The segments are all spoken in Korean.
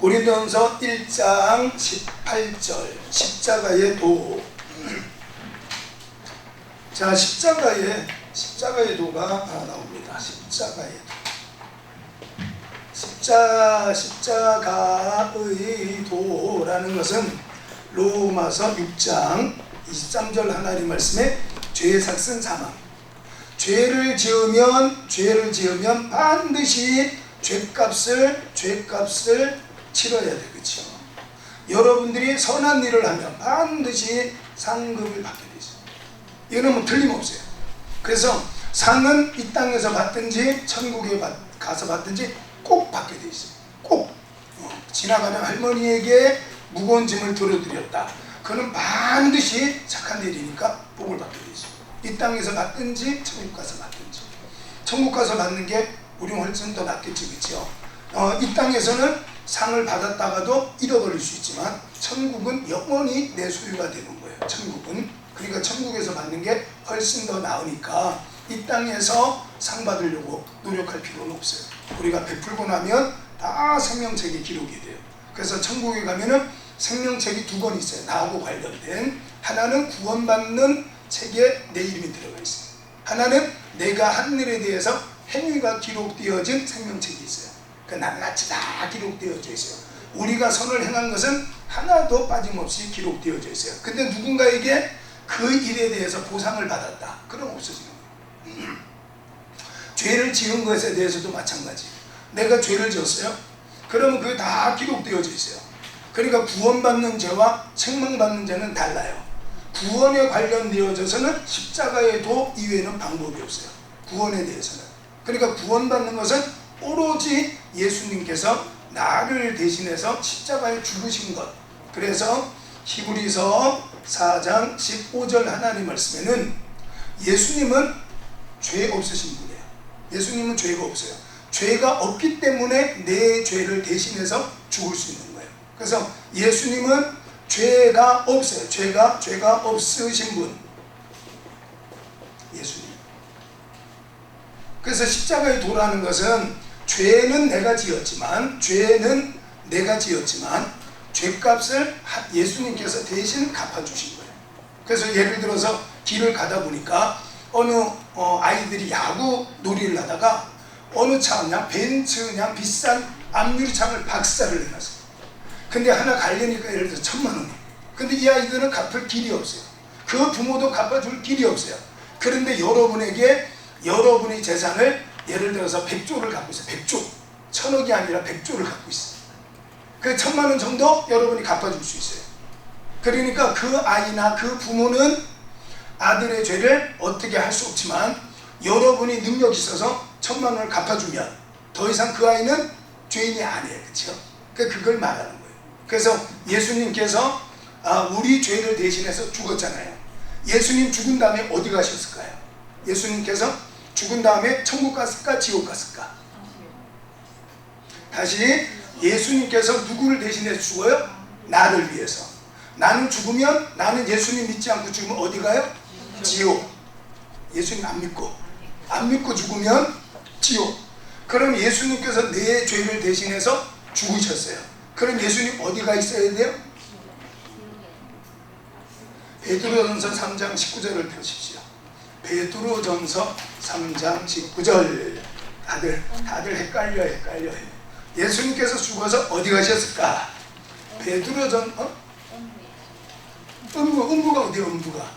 고린도전서 1장 18절 십자가의 도. 자, 십자가의 도가 나옵니다. 십자가의 도. 십자가의 도라는 것은 로마서 6장 23절 하나님 말씀에 죄의 삭은 사망. 죄를 지으면 반드시 죄값을 치러야 되겠죠. 여러분들이 선한 일을 하면 반드시 상급을 받게 되죠. 이거는 뭐 틀림없어요. 그래서 상은 이 땅에서 받든지 천국에 가서 받든지 꼭 받게 돼 있어요. 꼭. 지나가는 할머니에게 무거운 짐을 들어드렸다. 그는 반드시 착한 일이니까 복을 받게 돼 있어요. 이 땅에서 받든지 천국 가서 받든지. 천국 가서 받는 게 우리 훨씬 더 낫겠지, 그렇죠? 이 땅에서는 상을 받았다가도 잃어버릴 수 있지만 천국은 영원히 내 소유가 되는 거예요. 천국은. 그러니까 천국에서 받는 게 훨씬 더 나으니까 이 땅에서 상 받으려고 노력할 필요는 없어요. 우리가 베풀고 나면 다 생명책에 기록이 돼요. 그래서 천국에 가면은 생명책이 두 권 있어요. 나하고 관련된. 하나는 구원받는 책에 내 이름이 들어가 있어요. 하나는 내가 한 일에 대해서 행위가 기록되어진 생명책이 있어요. 그 낱낱이 다 기록되어져 있어요. 우리가 선을 행한 것은 하나도 빠짐없이 기록되어져 있어요. 근데 누군가에게 그 일에 대해서 보상을 받았다. 그럼 없어지는 거예요. 죄를 지은 것에 대해서도 마찬가지. 내가 죄를 지었어요. 그러면 그게 다 기록되어져 있어요. 그러니까 구원받는 죄와 책망받는 죄는 달라요. 구원에 관련되어져서는 십자가의 도 이외에는 방법이 없어요. 구원에 대해서는. 그러니까 구원받는 것은 오로지 예수님께서 나를 대신해서 십자가에 죽으신 것. 그래서 히브리서 4장 15절 하나님 말씀에는 예수님은 죄 없으신 분이에요. 예수님은 죄가 없어요. 죄가 없기 때문에 내 죄를 대신해서 죽을 수 있는 거예요. 그래서 예수님은 죄가 없어요. 죄가 없으신 분. 예수님. 그래서 십자가의 도라는 것은 죄는 내가 지었지만 죄값을 예수님께서 대신 갚아주신 거예요. 그래서 예를 들어서 길을 가다 보니까 어느 아이들이 야구 놀이를 하다가 어느 차 그냥 벤츠 그냥 비싼 앞유리창을 박살을 내놨어요. 근데 하나 가려니까 예를 들어서 1,000만 원이. 근데 이 아이들은 갚을 길이 없어요. 그 부모도 갚아줄 길이 없어요. 그런데 여러분의 재산을 예를 들어서 100조를 갖고 있어요. 100조. 1,000억이 아니라 100조를 갖고 있어요. 그 1,000만 원 정도 여러분이 갚아줄 수 있어요. 그러니까 그 아이나 그 부모는 아들의 죄를 어떻게 할 수 없지만 여러분이 능력이 있어서 1,000만 원을 갚아주면 더 이상 그 아이는 죄인이 아니에요. 그렇죠? 그걸 말하는 거예요. 그래서 예수님께서 우리 죄를 대신해서 죽었잖아요. 예수님 죽은 다음에 어디 가셨을까요? 예수님께서 죽은 다음에 천국 갔을까 지옥 갔을까? 다시 예수님께서 누구를 대신해서 죽어요? 나를 위해서. 나는 죽으면 나는 예수님 믿지 않고 죽으면 어디 가요? 지옥. 예수님 안 믿고 죽으면 지옥. 그럼 예수님께서 내 죄를 대신해서 죽으셨어요. 그럼 예수님 어디 가 있어야 돼요? 베드로전서 3장 19절을 펴십시오. 베드로전서 3장 19절. 다들 헷갈려. 예수님께서 죽어서 어디 가셨을까? 음부가 어디야? 음부가.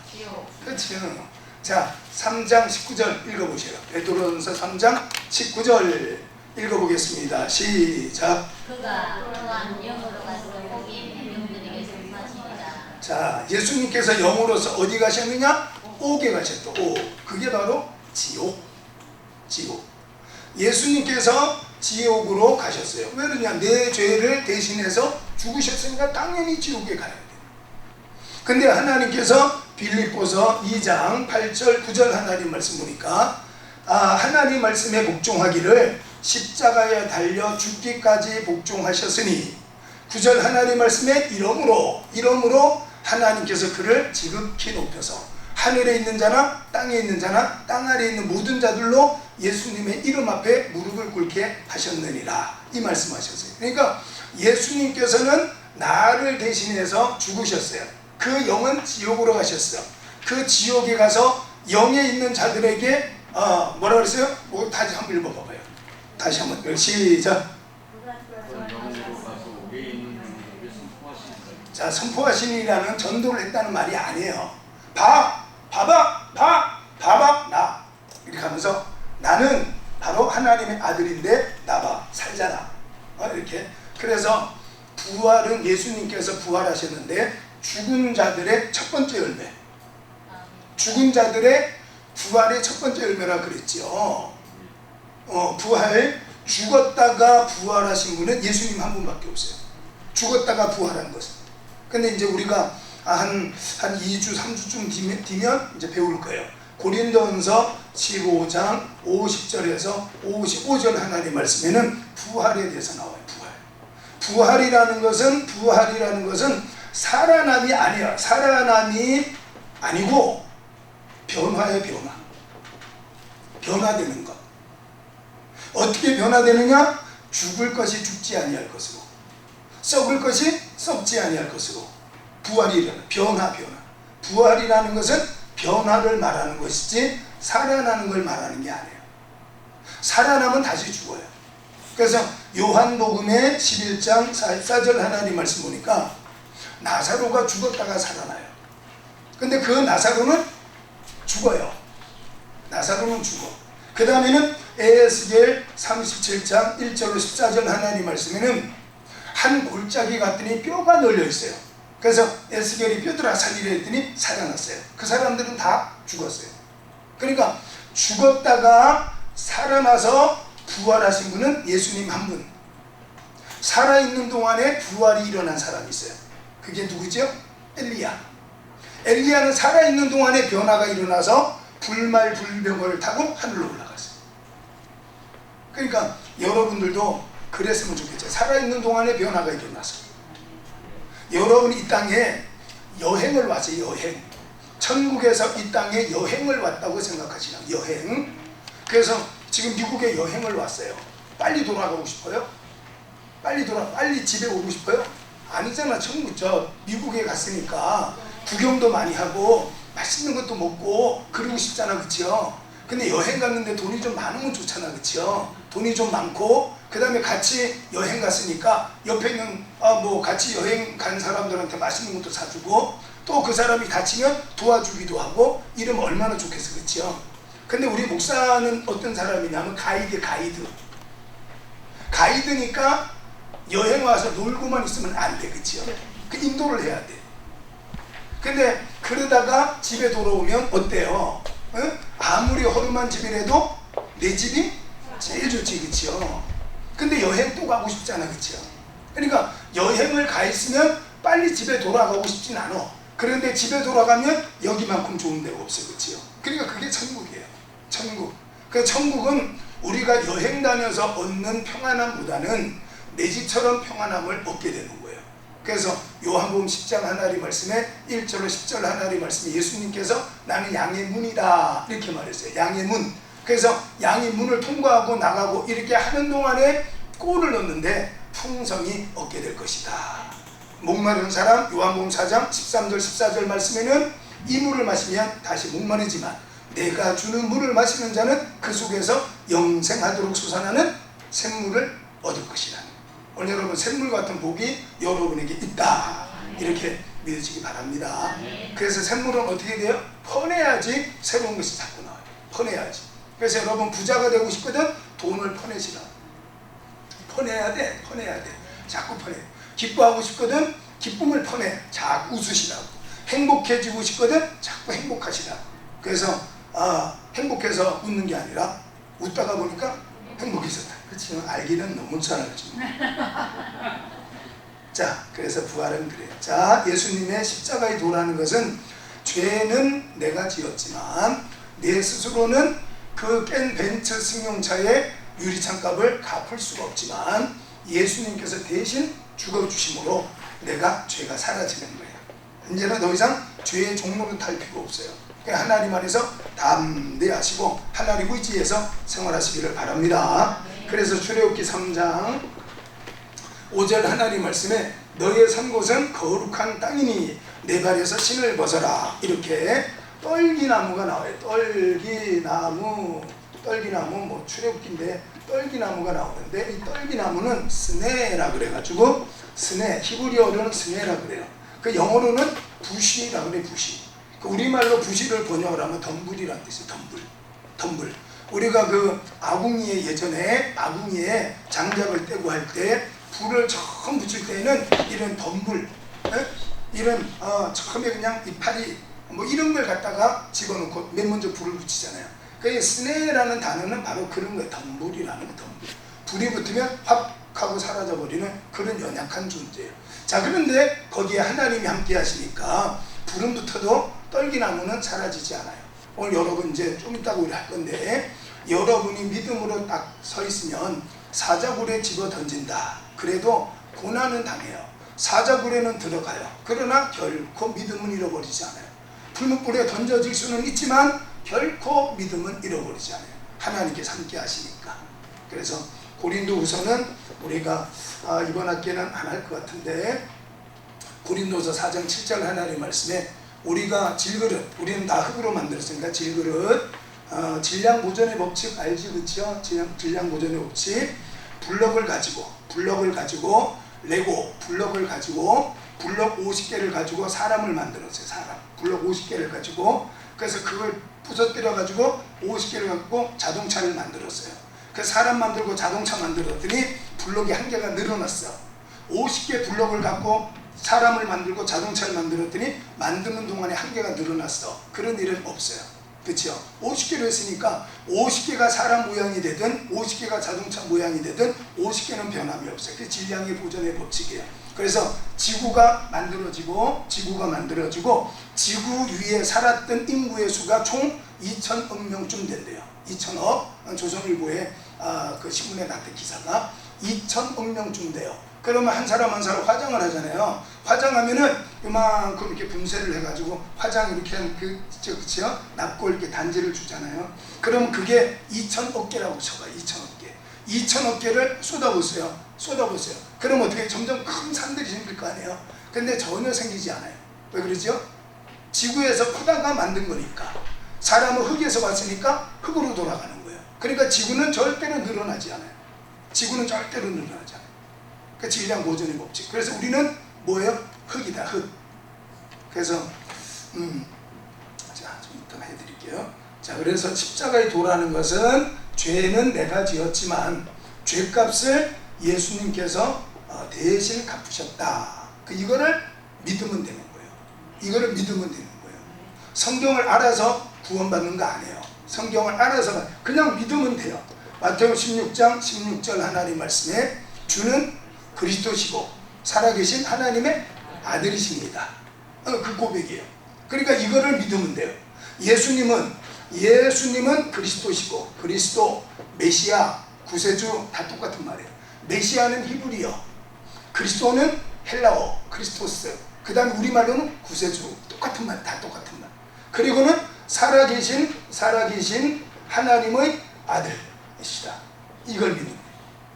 그렇죠. 자, 3장 19절 읽어보세요. 베드로전서 3장 19절 읽어보겠습니다. 시작. 그가 또한 영으로 가서 거기에 백성들에게 전파하시니라. 자, 예수님께서 영으로서 어디 가셨느냐? 옥에 가셨다. 옥. 그게 바로 지옥. 예수님께서 지옥으로 가셨어요. 왜 그러냐? 내 죄를 대신해서 죽으셨으니까 당연히 지옥에 가야 돼요. 근데 하나님께서 빌립보서 2장 8절 9절 하나님 말씀 보니까 하나님 말씀에 복종하기를 십자가에 달려 죽기까지 복종하셨으니 9절 하나님 말씀에 이러므로 하나님께서 그를 지극히 높여서 하늘에 있는 자나 땅에 있는 자나 땅 아래에 있는 모든 자들로 예수님의 이름 앞에 무릎을 꿇게 하셨느니라. 이 말씀하셨어요. 그러니까 예수님께서는 나를 대신해서 죽으셨어요. 그 영은 지옥으로 가셨어요. 그 지옥에 가서 영에 있는 자들에게 뭐라 그랬어요? 뭐 다시 한번 읽어봐봐요. 다시 한번 시작. 자, 선포하시니라는 전도를 했다는 말이 아니에요. 봐봐 나 이렇게 하면서 나는 바로 하나님의 아들인데 나봐 살잖아. 이렇게. 그래서 부활은 예수님께서 부활하셨는데 죽은 자들의 첫 번째 열매, 죽은 자들의 부활의 첫 번째 열매라 그랬죠. 부활, 죽었다가 부활하신 분은 예수님 한 분밖에 없어요. 죽었다가 부활한 것은. 근데 이제 우리가 한 2주 3주쯤 뒤면 이제 배울 거예요. 고린도전서 15장 50절에서 55절 하나님 말씀에는 부활에 대해서 나와요. 부활이라는 것은 살아남이 아니야. 살아남이 아니고 변화예요. 변화되는 것. 어떻게 변화되느냐? 죽을 것이 죽지 아니할 것으로, 썩을 것이 썩지 아니할 것으로 부활이 일어나. 변화. 부활이라는 것은 변화를 말하는 것이지 살아나는 걸 말하는 게 아니에요. 살아나면 다시 죽어요. 그래서 요한복음의 11장 44절 하나님 말씀 보니까 나사로가 죽었다가 살아나요. 근데 그 나사로는 죽어요. 나사로는 죽어. 그 다음에는 에스겔 37장 1절 14절 하나님 말씀에는 한 골짜기 갔더니 뼈가 널려 있어요. 그래서 에스겔이 뼈들아 살리려 했더니 살아났어요. 그 사람들은 다 죽었어요. 그러니까 죽었다가 살아나서 부활하신 분은 예수님 한 분. 살아있는 동안에 부활이 일어난 사람이 있어요. 그게 누구죠? 엘리야는 살아있는 동안에 변화가 일어나서 불말불병을 타고 하늘로 올라갔어요. 그러니까 여러분들도 그랬으면 좋겠죠. 살아있는 동안에 변화가 일어나서 여러분이 이 땅에 여행을 왔어요. 여행. 천국에서 이 땅에 여행을 왔다고 생각하시나? 여행. 그래서 지금 미국에 여행을 왔어요. 빨리 돌아가고 싶어요? 빨리 집에 오고 싶어요? 아니잖아. 천국 미국에 갔으니까 구경도 많이 하고 맛있는 것도 먹고 그러고 싶잖아. 그치요? 근데 여행 갔는데 돈이 좀 많으면 좋잖아. 그치요? 돈이 좀 많고 그 다음에 같이 여행 갔으니까 옆에 있는 같이 여행 간 사람들한테 맛있는 것도 사주고 또 그 사람이 다치면 도와주기도 하고 이러면 얼마나 좋겠어. 그치요? 근데 우리 목사는 어떤 사람이냐면 가이드니까 여행 와서 놀고만 있으면 안 돼. 그치요? 그 인도를 해야 돼. 근데 그러다가 집에 돌아오면 어때요? 응? 아무리 허름한 집이라도 내 집이 제일 좋지. 그치요? 근데 여행 또 가고 싶잖아. 그치요? 그러니까 여행을 가 있으면 빨리 집에 돌아가고 싶진 않아. 그런데 집에 돌아가면 여기만큼 좋은 데가 없어. 그치요? 그러니까 그게 천국이에요. 천국. 그 천국은 우리가 여행 다녀서 얻는 평안함보다는 내 집처럼 평안함을 얻게 되는 거예요. 그래서 요한복음 10장 하나님 말씀에 1절로 10절 하나님 말씀에 예수님께서 나는 양의 문이다 이렇게 말했어요. 양의 문. 그래서 양이 문을 통과하고 나가고 이렇게 하는 동안에 꼴을 넣는데 풍성이 얻게 될 것이다. 목마른 사람 요한복음 4장 13절 14절 말씀에는 이 물을 마시면 다시 목마르지만 내가 주는 물을 마시는 자는 그 속에서 영생하도록 솟아나는 샘물을 얻을 것이다. 오늘 여러분 샘물 같은 복이 여러분에게 있다. 이렇게 믿으시기 바랍니다. 그래서 샘물은 어떻게 돼요? 퍼내야지 새로운 것이 자꾸 나와요. 퍼내야지. 그래서 여러분 부자가 되고 싶거든 돈을 퍼내시라. 퍼내야 돼. 자꾸 퍼내. 기뻐하고 싶거든 기쁨을 퍼내. 자꾸 웃으시라고. 행복해지고 싶거든 자꾸 행복하시라고. 그래서 행복해서 웃는 게 아니라 웃다가 보니까 행복해졌다. 그렇지? 알기는 너무 잘 알지. 자, 그래서 부활은 그래요. 자, 예수님의 십자가에 도라는 것은 죄는 내가 지었지만 내 스스로는 그 깬 벤츠 승용차의 유리창값을 갚을 수가 없지만 예수님께서 대신 죽어주심으로 내가 죄가 사라지는 거예요. 이제는 더 이상 죄의 종로를 탈 필요 없어요. 하나님 안에서 담대하시고 하나님 의지에서 생활하시기를 바랍니다. 그래서 출애굽기 3장 5절 하나님 말씀에 너의 선 곳은 거룩한 땅이니 내 발에서 신을 벗어라. 이렇게 떨기나무가 나와요. 떨기나무 뭐 출애굽기인데 떨기나무가 나오는데 이 떨기나무는 스네라 그래가지고 스네, 히브리어로는 스네라 그래요. 그 영어로는 부시라 그래. 부시. 그 우리말로 부시를 번역을 하면 덤불이라는 뜻이에요. 덤불. 우리가 그 아궁이에 예전에 아궁이에 장작을 떼고 할 때 불을 처음 붙일 때에는 이런 덤불, 이런 처음에 그냥 이파리 뭐 이런 걸 갖다가 집어넣고 맨 먼저 불을 붙이잖아요. 그 스네라는 단어는 바로 그런 거예요. 덤불이라는 거, 덤불. 불이 붙으면 확 하고 사라져버리는 그런 연약한 존재예요. 자, 그런데 거기에 하나님이 함께 하시니까 불은 붙어도 떨기나무는 사라지지 않아요. 오늘 여러분 이제 좀 이따가 우리 할 건데 여러분이 믿음으로 딱 서 있으면 사자굴에 집어 던진다. 그래도 고난은 당해요. 사자굴에는 들어가요. 그러나 결코 믿음은 잃어버리지 않아요. 풀무불에 던져질 수는 있지만 결코 믿음은 잃어버리지 않아요. 하나님께서 함께 하시니까. 그래서 고린도후서는 우리가 이번 학기에는 안 할 것 같은데 고린도서 4장 7절 하나님 말씀에 우리가 질그릇, 우리는 다 흙으로 만들었으니까 질그릇, 질량 보존의 법칙 알지, 그렇죠? 질량 보존의 법칙. 블럭을 가지고 레고 블럭을 가지고 블럭 50개를 가지고 사람을 만들었어요. 사람 블럭 50개를 가지고, 그래서 그걸 부서뜨려 가지고 50개를 갖고 자동차를 만들었어요. 그래서 사람 만들고 자동차 만들었더니 블럭이 한 개가 늘어났어. 50개 블럭을 갖고 사람을 만들고 자동차를 만들었더니 만드는 동안에 한 개가 늘어났어. 그런 일은 없어요. 그렇죠? 50개로 했으니까 50개가 사람 모양이 되든 50개가 자동차 모양이 되든 50개는 변함이 없어요. 그게 질량의 보존의 법칙이에요. 그래서 지구가 만들어지고 지구 위에 살았던 인구의 수가 총 2천억 명쯤 된대요. 2천억. 조선일보에 그 신문에 났던 기사가 2천억 명쯤 돼요. 그러면 한 사람 화장을 하잖아요. 화장하면은 이만큼 이렇게 분쇄를 해가지고 화장 이렇게 한 그쵸? 납고 이렇게 단지를 주잖아요. 그러면 그게 2천억 개라고 쳐봐요. 2천억 개. 2천억 개를 쏟아보세요. 그럼 어떻게 점점 큰 산들이 생길 거 아니에요. 근데 전혀 생기지 않아요. 왜 그러죠? 지구에서 크다가 만든 거니까. 사람은 흙에서 왔으니까 흙으로 돌아가는 거예요. 그러니까 지구는 절대로 늘어나지 않아요. 그 질량 보존의 법칙. 그래서 우리는 뭐예요? 흙이다, 흙. 그래서 자, 좀 이따 해드릴게요. 자, 그래서 십자가에 도라는 것은 죄는 내가 지었지만 죄값을 예수님께서 대신 갚으셨다. 이거를 믿으면 되는 거예요. 성경을 알아서 구원받는 거 아니에요. 성경을 알아서 그냥 믿으면 돼요. 마태오 16장 16절 하나님 말씀에 주는 그리스도시고 살아계신 하나님의 아들이십니다. 그 고백이에요. 그러니까 이거를 믿으면 돼요. 예수님은 그리스도시고, 그리스도, 메시아, 구세주 다 똑같은 말이에요. 메시아는 히브리어, 그리스도는 헬라어, 크리스토스, 그 다음에 우리말로는 구세주, 똑같은 말, 다 똑같은 말. 그리고는 살아계신 하나님의 아들이시다. 이걸 믿으면 돼요.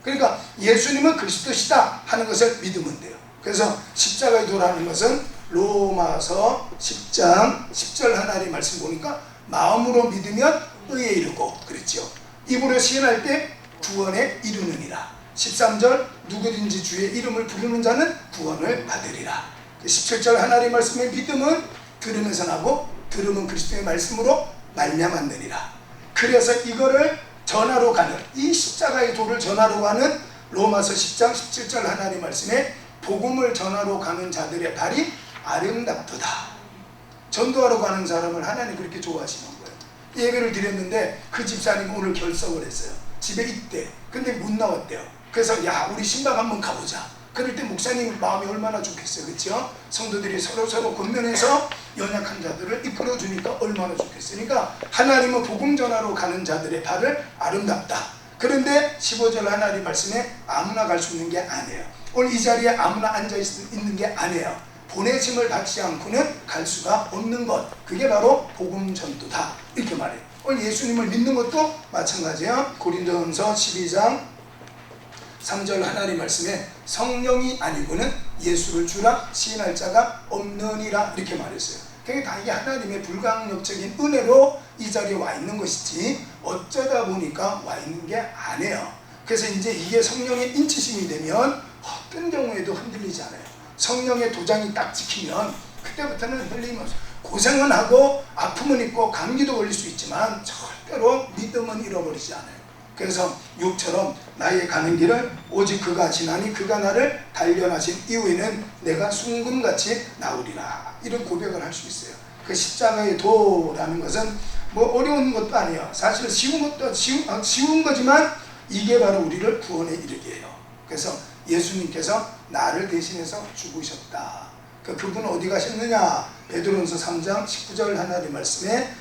그러니까 예수님은 그리스도시다 하는 것을 믿으면 돼요. 그래서 십자가에 도라는 것은 로마서 10장 10절 하나님 말씀 보니까 마음으로 믿으면 의에 이르고 그랬죠. 입으로 시인할 때 구원에 이르느니라. 13절 누구든지 주의 이름을 부르는 자는 구원을 받으리라. 17절 하나님 말씀의 믿음은 들으면서 나고 들으면 그리스도의 말씀으로 말미암았느니라. 그래서 이거를 전하러 가는, 이 십자가의 도를 전하러 가는 로마서 10장 17절 하나님 말씀에 복음을 전하러 가는 자들의 발이 아름답도다. 전도하러 가는 사람을 하나님 그렇게 좋아하시는 거예요. 예배를 드렸는데 그 집사님 오늘 결석을 했어요. 집에 있대. 근데 못 나왔대요. 그래서 야, 우리 신방 한번 가보자. 그럴 때 목사님 마음이 얼마나 좋겠어요. 그렇죠? 성도들이 서로 권면해서 연약한 자들을 이끌어주니까 얼마나 좋겠어요. 그러니까 하나님은 복음 전하러 가는 자들의 발을 아름답다. 그런데 15절 하나님 말씀에 아무나 갈 수 있는 게 아니에요. 오늘 이 자리에 아무나 앉아 있는 게 아니에요. 보내심을 받지 않고는 갈 수가 없는 것. 그게 바로 복음 전도다. 이렇게 말해요. 오늘 예수님을 믿는 것도 마찬가지예요. 고린도전서 12장 3절 하나님 말씀에 성령이 아니고는 예수를 주라 시인할 자가 없느니라 이렇게 말했어요. 그러니까 이게 하나님의 불강력적인 은혜로 이 자리에 와 있는 것이지 어쩌다 보니까 와 있는 게 아니에요. 그래서 이제 이게 성령의 인치심이 되면 어떤 경우에도 흔들리지 않아요. 성령의 도장이 딱 찍히면 그때부터는 흔들림 없어요. 고생은 하고 아픔은 있고 감기도 걸릴 수 있지만 절대로 믿음은 잃어버리지 않아요. 그래서 욥처럼 나의 가는 길을 오직 그가 지나니 그가 나를 단련하신 이후에는 내가 순금같이 나오리라 이런 고백을 할 수 있어요. 그 십자가의 도라는 것은 뭐 어려운 것도 아니에요. 사실 쉬운 것도 쉬운 거지만 이게 바로 우리를 구원에 이르게 해요. 그래서 예수님께서 나를 대신해서 죽으셨다. 그분은 어디 가셨느냐? 베드로전서 3장 19절 하나님 말씀에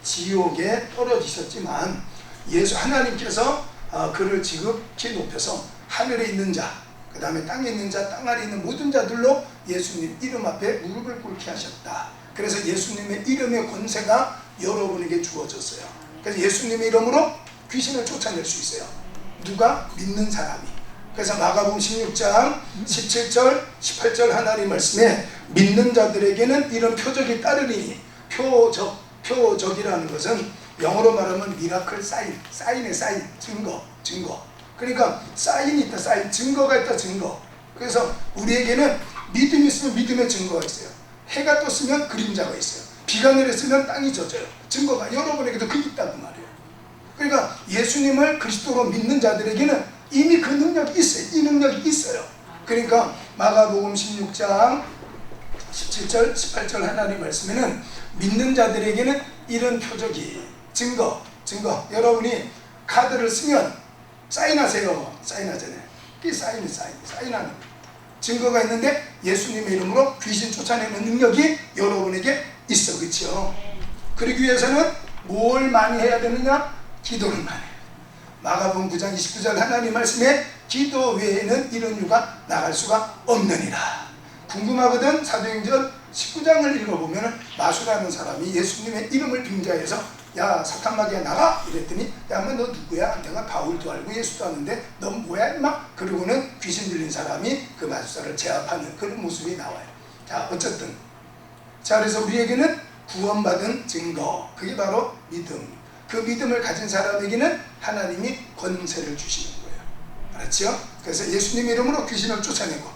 지옥에 떨어지셨지만 예수 하나님께서 그를 지극히 높여서 하늘에 있는 자, 그 다음에 땅에 있는 자, 땅 아래 있는 모든 자들로 예수님 이름 앞에 무릎을 꿇게 하셨다. 그래서 예수님의 이름의 권세가 여러분에게 주어졌어요. 그래서 예수님의 이름으로 귀신을 쫓아낼 수 있어요. 누가? 믿는 사람이. 그래서 마가복음 16장 17절 18절 하나님 말씀에 믿는 자들에게는 이런 표적이 따르리니 표적이라는 것은 영어로 말하면 미라클 사인의 사인, 증거. 그러니까 사인이 있다, 사인, 증거가 있다, 증거. 그래서 우리에게는 믿음이 있으면 믿음의 증거가 있어요. 해가 떴으면 그림자가 있어요. 비가 내렸으면 땅이 젖어요. 증거가 여러분에게도 그게 있다고 말이에요. 그러니까 예수님을 그리스도로 믿는 자들에게는 이미 그 능력이 있어요. 이 능력이 있어요. 그러니까 마가복음 16장 17절 18절 하나님 말씀에는 믿는 자들에게는 이런 표적이 증거. 여러분이 카드를 쓰면 사인하세요. 사인하잖아요. 그게 사인하는 증거가 있는데 예수님의 이름으로 귀신 쫓아내는 능력이 여러분에게 있어. 그렇죠? 그러기 위해서는 뭘 많이 해야 되느냐? 기도를 많이 해요. 마가복음 9장 29절 하나님 말씀에 기도 외에는 이런 유가 나갈 수가 없느니라. 궁금하거든? 사도행전 19장을 읽어보면 마수라는 사람이 예수님의 이름을 빙자해서 야 사탄마귀야 나가! 이랬더니 야 너 누구야? 내가 바울도 알고 예수도 아는데 넌 뭐야 임마? 그러고는 귀신 들린 사람이 그 마술사를 제압하는 그런 모습이 나와요. 자 어쨌든 자 그래서 우리에게는 구원받은 증거, 그게 바로 믿음. 그 믿음을 가진 사람에게는 하나님이 권세를 주시는 거예요. 알았죠? 그래서 예수님 이름으로 귀신을 쫓아내고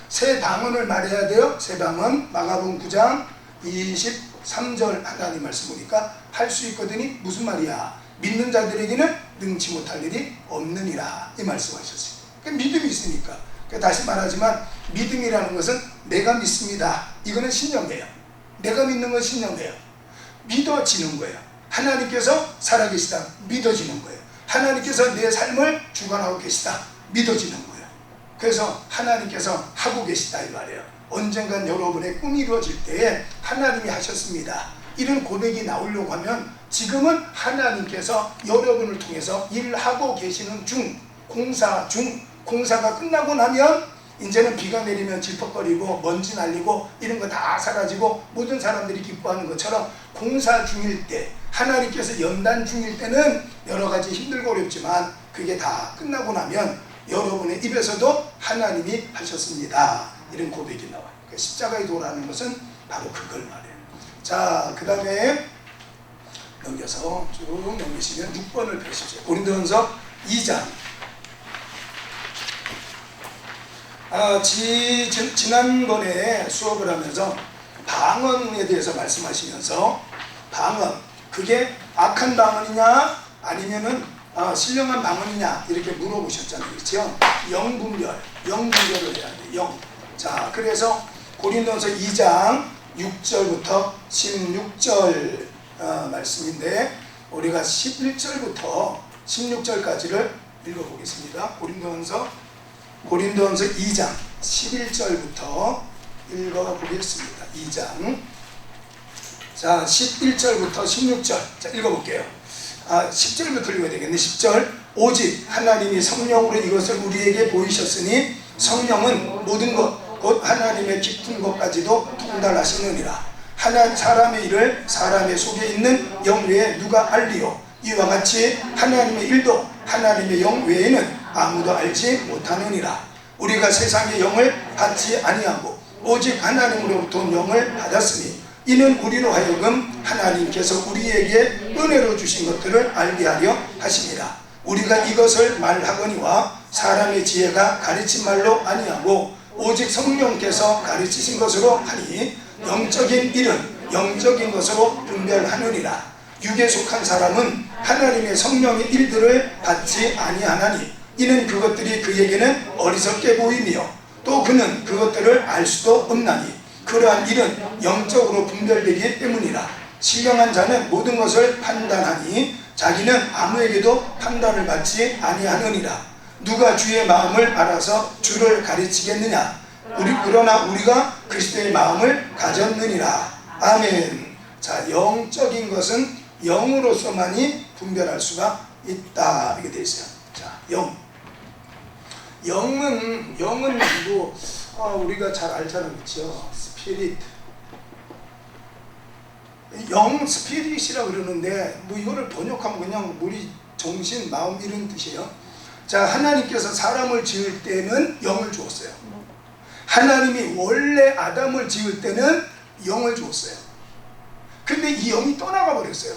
새 방언을 말해야 돼요. 새 방언 마가복음 9장 23절 하나님 말씀 보니까 할 수 있거든이 무슨 말이야? 믿는 자들에게는 능치 못할 일이 없느니라 이 말씀하셨어요. 그러니까 믿음이 있으니까. 그러니까 다시 말하지만 믿음이라는 것은 내가 믿습니다. 이거는 신념이에요. 내가 믿는 건 신념이에요. 믿어지는 거예요. 하나님께서 살아계시다. 믿어지는 거예요. 하나님께서 내 삶을 주관하고 계시다. 믿어지는 거예요. 그래서 하나님께서 하고 계시다 이 말이에요. 언젠간 여러분의 꿈이 이루어질 때에 하나님이 하셨습니다. 이런 고백이 나오려고 하면 지금은 하나님께서 여러분을 통해서 일하고 계시는 공사가 끝나고 나면 이제는 비가 내리면 질퍽거리고 먼지 날리고 이런 거 다 사라지고 모든 사람들이 기뻐하는 것처럼 공사 중일 때 하나님께서 연단 중일 때는 여러 가지 힘들고 어렵지만 그게 다 끝나고 나면 여러분의 입에서도 하나님이 하셨습니다. 이런 고백이 나와요. 그러니까 십자가의 도라는 것은 바로 그걸 말해요. 자, 그 다음에 넘겨서 쭉 넘기시면 6번을 펴십시오. 고린도전서 2장. 지난번에 수업을 하면서 방언에 대해서 말씀하시면서 방언, 그게 악한 방언이냐 아니면은 신령한 방언이냐 이렇게 물어보셨잖아요. 그렇죠? 영분별을 해야 돼. 자, 그래서 고린도전서 2장 6절부터 16절 말씀인데 우리가 11절부터 16절까지를 읽어보겠습니다. 고린도전서 2장 11절부터 읽어보겠습니다. 2장 자 11절부터 16절 자 읽어볼게요. 10절부터 읽어야 되겠네. 10절 오직 하나님이 성령으로 이것을 우리에게 보이셨으니 성령은 모든 것 곧 하나님의 깊은 것까지도 통달하시느니라. 사람의 일을 사람의 속에 있는 영 외에 누가 알리요? 이와 같이 하나님의 일도 하나님의 영 외에는 아무도 알지 못하느니라. 우리가 세상의 영을 받지 아니하고 오직 하나님으로부터 영을 받았으니 이는 우리로 하여금 하나님께서 우리에게 은혜로 주신 것들을 알게 하려 하심이라. 우리가 이것을 말하거니와 사람의 지혜가 가르친 말로 아니하고 오직 성령께서 가르치신 것으로 하니 영적인 일은 영적인 것으로 분별하느니라. 육에 속한 사람은 하나님의 성령의 일들을 받지 아니하나니 이는 그것들이 그에게는 어리석게 보이며 또 그는 그것들을 알 수도 없나니 그러한 일은 영적으로 분별되기 때문이라. 신령한 자는 모든 것을 판단하니 자기는 아무에게도 판단을 받지 아니하느니라. 누가 주의 마음을 알아서 주를 가르치겠느냐. 그러나 우리가 그리스도의 마음을 가졌느니라. 아멘. 자, 영적인 것은 영으로서만이 분별할 수가 있다 이렇게 되어 있어요. 자, 영은 뭐 우리가 잘 알잖아요, 그렇죠? 스피릿. 영 스피릿이라고 그러는데 뭐 이거를 번역하면 그냥 우리 정신, 마음 이런 뜻이에요. 자, 하나님께서 사람을 지을 때는 영을 주었어요. 하나님이 원래 아담을 지을 때는 영을 주었어요. 근데 이 영이 떠나가 버렸어요.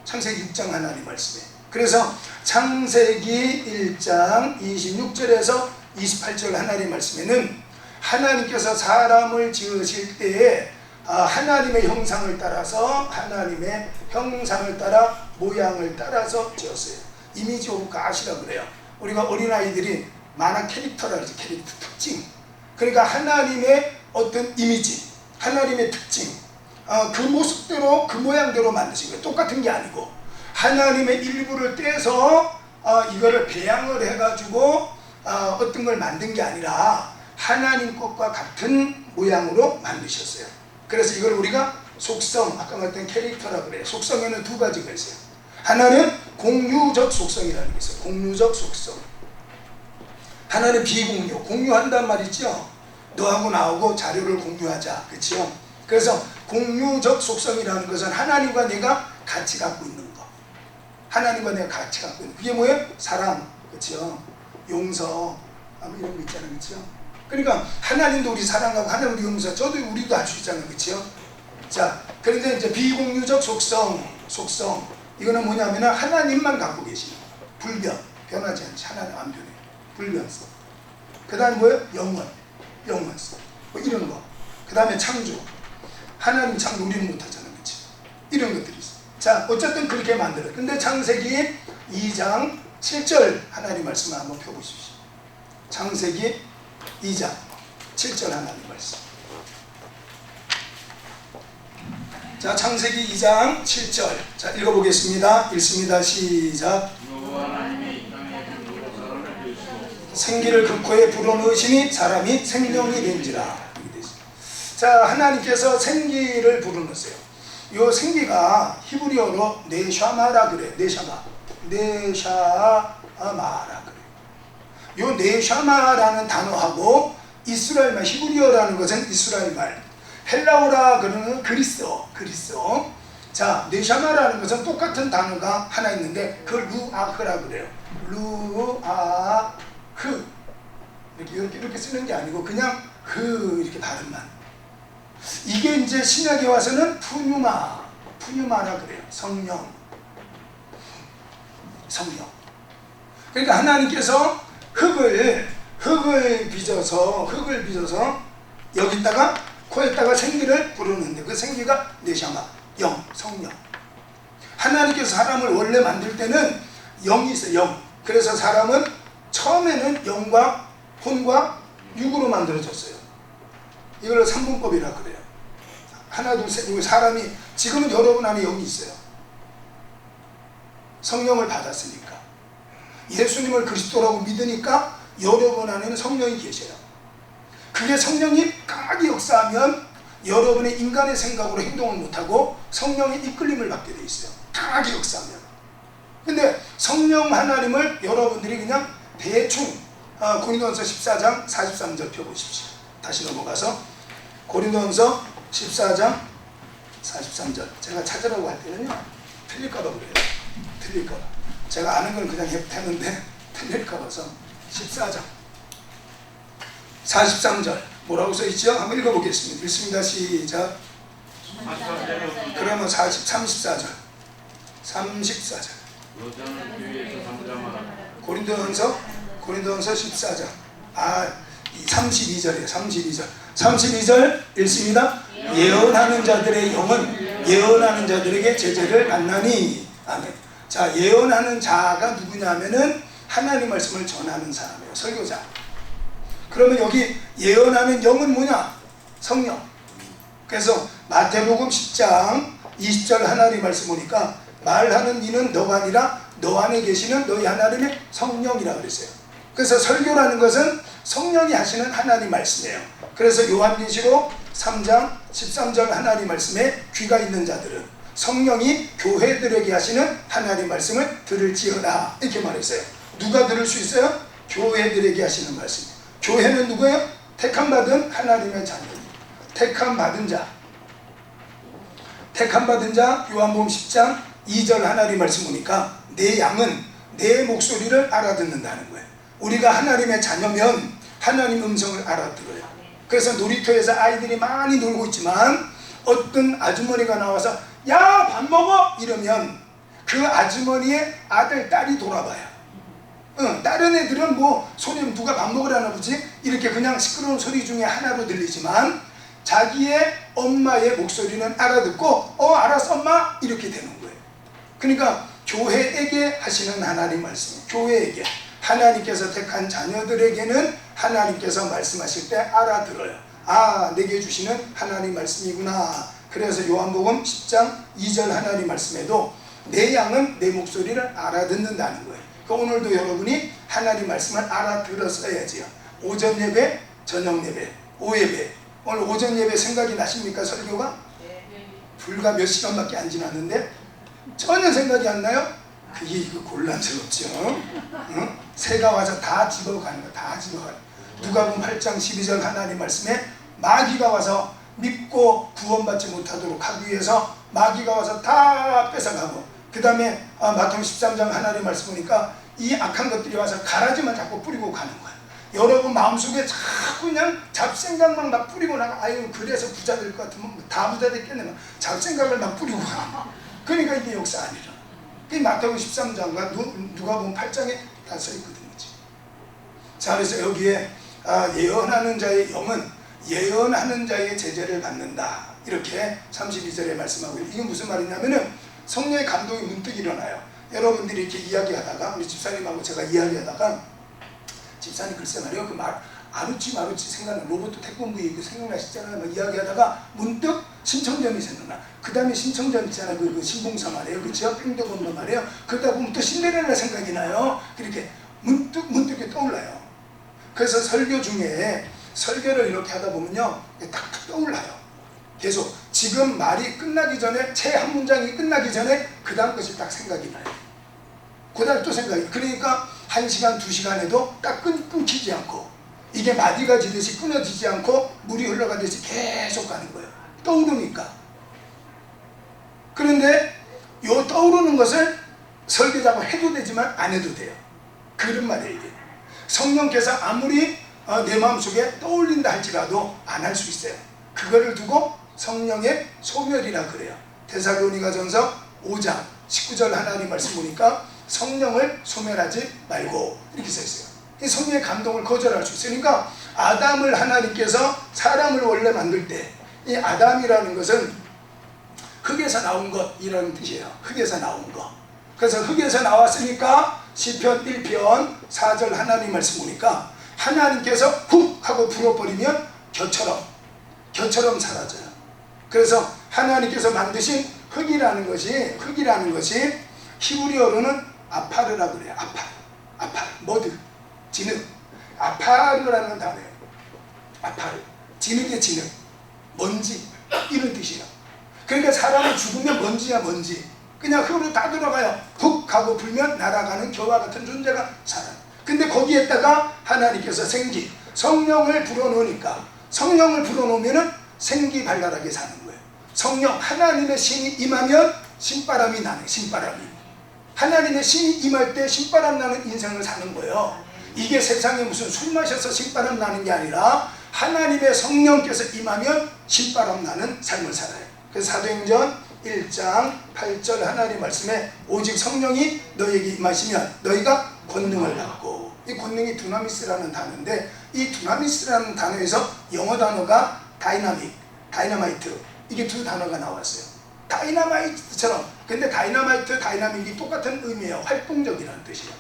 창세기 6장 하나님 말씀에. 그래서 창세기 1장 26절에서 28절 하나님 말씀에는 하나님께서 사람을 지으실 때에 하나님의 형상을 따라서 하나님의 형상을 따라 모양을 따라서 지었어요. 이미지 오브 갓이라고 그래요. 우리가 어린아이들이 만화 캐릭터라 그러죠. 캐릭터 특징. 그러니까 하나님의 어떤 이미지, 하나님의 특징, 그 모습대로 그 모양대로 만드신 거예요. 똑같은 게 아니고 하나님의 일부를 떼서 이거를 배양을 해가지고 어떤 걸 만든 게 아니라 하나님 것과 같은 모양으로 만드셨어요. 그래서 이걸 우리가 속성, 아까 말했던 캐릭터라고 그래요. 속성에는 두 가지가 있어요. 하나는 공유적 속성이라는 게 있어요. 공유적 속성. 하나는 비공유, 공유한단 말이죠. 너하고 나하고 자료를 공유하자, 그렇죠? 그래서 공유적 속성이라는 것은 하나님과 내가 같이 갖고 있는 거. 하나님과 내가 같이 갖고 있는 거. 그게 뭐예요? 사랑, 그렇죠? 용서, 이런 거 있잖아요, 그렇죠? 그러니까 하나님도 우리 사랑하고 하나님도 용서, 저도 우리도 할 수 있잖아요, 그렇죠? 자, 그런데 이제 비공유적 속성, 이거는 뭐냐면 하나님만 갖고 계시는 거. 불변, 변하지 않지. 하나님 안 변해. 불변성. 그 다음에 뭐예요? 영원성. 뭐 이런 거. 그 다음에 창조. 하나님 창조 우리는 못하잖아요, 그렇지? 이런 것들이 있어요. 자, 어쨌든 그렇게 만들어요. 근데 창세기 2장 7절 하나님 말씀을 한번 펴보십시오. 창세기 2장 7절 하나님 말씀. 자, 창세기 2장 7절. 자, 읽어보겠습니다. 읽습니다. 시작. 생기를 그 코에 불어넣으시니 사람이 생명이 된지라. 자, 하나님께서 생기를 불어넣으세요. 이 생기가 히브리어로 네샤마라 그래요. 네샤마라 그래요. 이 네샤마라는 단어하고 이스라엘 말, 히브리어라는 것은 이스라엘 말, 헬라어라 그러는 그리스어. 자, 네샤마라는 것은 똑같은 단어가 하나 있는데 그걸 루아흐라 그래요. 루아흐. 이렇게 쓰는 게 아니고 그냥 이렇게 발음만. 이게 이제 신약에 와서는 푸뉴마라 그래요. 성령. 그러니까 하나님께서 흙을 빚어서 여기다가 코에다가 생기를 불어넣는데 그 생기가 네샤마, 성령. 하나님께서 사람을 원래 만들 때는 영이 있어요. 영. 그래서 사람은 처음에는 영과 혼과 육으로 만들어졌어요. 이걸 3분법이라 그래요. 하나, 둘, 셋. 사람이 지금은 여러분 안에 영이 있어요. 성령을 받았으니까. 예수님을 그리스도라고 믿으니까 여러분 안에는 성령이 계셔요. 그게 성령이 강하게 역사하면 여러분의 인간의 생각으로 행동을 못하고 성령의 이끌림을 받게 돼 있어요. 강하게 역사하면. 근데 성령 하나님을 여러분들이 그냥 대충 고린도전서 14장 43절 펴보십시오. 다시 넘어가서 고린도전서 14장 43절. 제가 찾으라고 할 때는요 틀릴까봐 그래요. 틀릴까봐. 제가 아는 건 그냥 했는데 틀릴까봐서 14장 43절 뭐라고 써있죠? 한번 읽어보겠습니다. 읽습니다. 시작. 그러면 34절 여자는 뒤에서 잠잠하라. 고린도전서 14장 32절이에요. 32절 읽습니다. 예언하는 자들의 영은 예언하는 자들에게 제재를 받나니. 아멘. 자, 예언하는 자가 누구냐면은 하나님 말씀을 전하는 사람이에요. 설교자. 그러면 여기 예언하는 영은 뭐냐? 성령. 그래서 마태복음 10장 20절 하나님 말씀 보니까 말하는 이는 너가 아니라 너 안에 계시는 너희 하나님의 성령이라 그랬어요. 그래서 설교라는 것은 성령이 하시는 하나님 말씀이에요. 그래서 요한계시록 3장 13절 하나님 말씀에 귀가 있는 자들은 성령이 교회들에게 하시는 하나님 말씀을 들을지어다 이렇게 말했어요. 누가 들을 수 있어요? 교회들에게 하시는 말씀. 교회는 누구예요? 택함받은 하나님의 자녀. 택함받은 자 요한복음 10장 2절 하나님 말씀 보니까 내 양은 내 목소리를 알아듣는다는 거예요. 우리가 하나님의 자녀면 하나님 음성을 알아들어요. 그래서 놀이터에서 아이들이 많이 놀고 있지만 어떤 아주머니가 나와서 야, 밥 먹어! 이러면 그 아주머니의 아들, 딸이 돌아봐요. 다른 애들은 뭐 소리 누가 밥 먹으라나 보지? 이렇게 그냥 시끄러운 소리 중에 하나로 들리지만 자기의 엄마의 목소리는 알아듣고 알았어 엄마 이렇게 되는 거예요. 그러니까 교회에게 하시는 하나님 말씀, 교회에게 하나님께서 택한 자녀들에게는 하나님께서 말씀하실 때 알아들어요. 아, 내게 주시는 하나님 말씀이구나. 그래서 요한복음 10장 2절 하나님 말씀에도 내 양은 내 목소리를 알아듣는다는 거예요. 그러니까 오늘도 여러분이 하나님 말씀을 알아들었어야지요. 오전 예배, 저녁 예배, 오예배. 오늘 오전 예배 생각이 나십니까? 설교가? 불과 몇 시간밖에 안 지났는데 전혀 생각이 안 나요? 그게 곤란스럽죠. 응? 새가 와서 다 집어가는 거야. 다 집어가는 거야. 누가복음 8장 12절 하나님 말씀에 마귀가 와서 믿고 구원받지 못하도록 하기 위해서 마귀가 와서 다 뺏어가고, 그 다음에 마태복음 13장 하나님 말씀 보니까 이 악한 것들이 와서 가라지만 자꾸 뿌리고 가는 거야. 여러분 마음속에 자꾸 그냥 잡생각만 막 뿌리고 나가. 아유, 그래서 부자 될 것 같으면 다 부자 됐겠네. 잡생각을 막 뿌리고 가. 그러니까 이게 역사 아니라. 이 마태복음 13장과 누가복음 8장에 다 써있거든요. 자, 그래서 여기에 예언하는 자의 영은 예언하는 자의 제재를 받는다. 이렇게 32절에 말씀하고 있어요. 이게 무슨 말이냐면은 성령의 감동이 문득 일어나요. 여러분들이 이렇게 이야기하다가, 우리 집사님하고 제가 이야기하다가, 집사님 글쎄 말이요, 그 아루치 생각나, 로봇 태권부 그 생각나시잖아요. 막 이야기하다가 문득 신청전이 생각나. 그 다음에 신청전 있잖아요. 그 신봉사 말이에요. 그쵸? 팽도건너 말이에요. 그러다 보면 또 신데렐라 생각이 나요. 그렇게 문득 떠올라요. 그래서 설교 중에 설교를 이렇게 하다 보면요, 딱 떠올라요. 계속 지금 말이 끝나기 전에, 채 한 문장이 끝나기 전에 그 다음 것이 딱 생각이 나요. 그 다음 또 생각이. 그러니까 1시간, 2시간에도 딱 끊기지 않고, 이게 마디가 지듯이 끊어지지 않고 물이 흘러가듯이 계속 가는 거예요. 떠오르니까. 그런데 요 떠오르는 것을 설교자가 해도 되지만 안 해도 돼요. 그런 말이에요. 이게 성령께서 아무리 내 마음속에 떠올린다 할지라도 안 할 수 있어요. 그거를 두고 성령의 소멸이라 그래요. 데살로니가전서 5장 19절 하나님 말씀 보니까 성령을 소멸하지 말고 이렇게 써있어요. 이 성령의 감동을 거절할 수 있어요. 그러니까 아담을 하나님께서 사람을 원래 만들 때 이 아담이라는 것은 흙에서 나온 것이라는 뜻이에요. 흙에서 나온 것. 그래서 흙에서 나왔으니까 시편 1편 4절 하나님 말씀 보니까 하나님께서 훅 하고 불어버리면 겨처럼 사라져요. 그래서 하나님께서 만드신 흙이라는 것이 히브리어로는 아파르라 그래요. 아파르, 머드, 진흙. 아파르라는 단어예요. 아파르, 진흙의 진흙, 먼지, 이런 뜻이에요. 그러니까 사람이 죽으면 먼지야 먼지. 그냥 흙으로 다 들어가요. 훅 하고 불면 날아가는 겨와 같은 존재가 살아요. 근데 거기에다가 하나님께서 생기, 성령을 불어넣으니까, 성령을 불어넣으면 생기 발랄하게 사는 거예요. 성령, 하나님의 신이 임하면 신바람이 나네. 신바람이. 하나님의 신이 임할 때 신바람 나는 인생을 사는 거예요. 이게 세상에 무슨 술 마셔서 신바람 나는 게 아니라 하나님의 성령께서 임하면 신바람 나는 삶을 살아요. 그래서 사도행전 1장 8절 하나님 말씀에 오직 성령이 너에게 임하시면 너희가 권능을 받고, 이 권능이 두나미스라는 단어인데 이 두나미스라는 단어에서 영어 단어가 다이나마이트, 이게 두 단어가 나왔어요. 다이나마이트처럼. 근데 다이나마이트, 다이나믹이 똑같은 의미예요. 활동적이라는 뜻이에요.